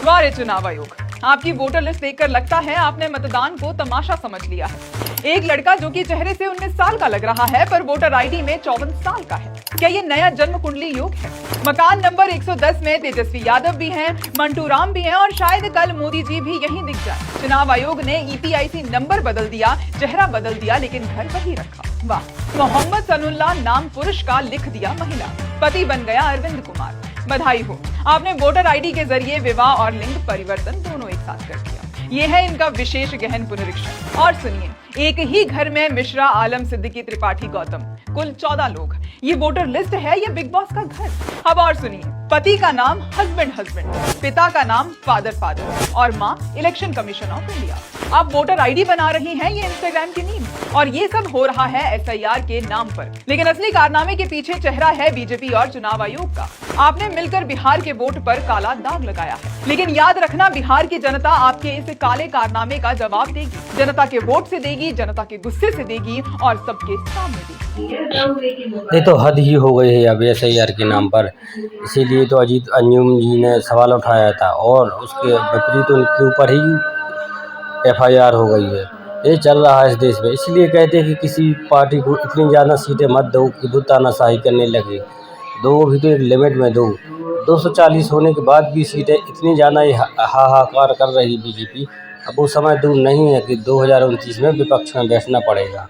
वाह रे चुनाव आयोग, आपकी वोटर लिस्ट देखकर लगता है आपने मतदान को तमाशा समझ लिया है। एक लड़का जो कि चेहरे से 19 साल का लग रहा है पर वोटर आईडी में 54 साल का है। क्या ये नया जन्म कुंडली योग है? मकान नंबर 110 में तेजस्वी यादव भी हैं, मंटू राम भी हैं और शायद कल मोदी जी भी यहीं दिख जाए। चुनाव आयोग ने ईपीआईसी नंबर बदल दिया, चेहरा बदल दिया, लेकिन घर वही रखा। वाह, मोहम्मद सनुल्लाह नाम पुरुष का लिख दिया महिला, पति बन गया अरविंद कुमार। बधाई हो, आपने वोटर आईडी के जरिए विवाह और लिंग परिवर्तन दोनों एक साथ कर दिया। ये है इनका विशेष गहन पुनरीक्षण। और सुनिए, एक ही घर में मिश्रा, आलम, सिद्दीकी, त्रिपाठी, गौतम, कुल 14 लोग। ये वोटर लिस्ट है या बिग बॉस का घर? अब और सुनिए, पति का नाम हस्बैंड, पिता का नाम फादर और माँ इलेक्शन कमीशन ऑफ इंडिया। आप वोटर आईडी बना रही हैं ये इंस्टाग्राम की नींव, और ये सब हो रहा है एसआईआर के नाम पर। लेकिन असली कारनामे के पीछे चेहरा है बीजेपी और चुनाव आयोग का। आपने मिलकर बिहार के वोट पर काला दाग लगाया है, लेकिन याद रखना, बिहार की जनता आपके इस काले कारनामे का जवाब देगी। जनता के वोट से देगी, जनता के गुस्से से देगी और सबके सामने देगी। ये तो हद ही हो गई है अब एसआईआर के नाम पर। इसीलिए तो अजीत अंजुम जी ने सवाल उठाया था और उसके विपरीत उनके ऊपर ही एफआईआर हो गई है। ये चल रहा है इस देश में। इसलिए कहते हैं कि किसी पार्टी को इतनी ज़्यादा सीटें मत दो कि वो तानाशाही करने लगे। दो भी तो एक लिमिट में दो। 240 होने के बाद भी सीटें इतनी ज़्यादा हाहाकार कर रही बीजेपी। अब वो समय दूर नहीं है कि 2029 में विपक्ष में बैठना पड़ेगा।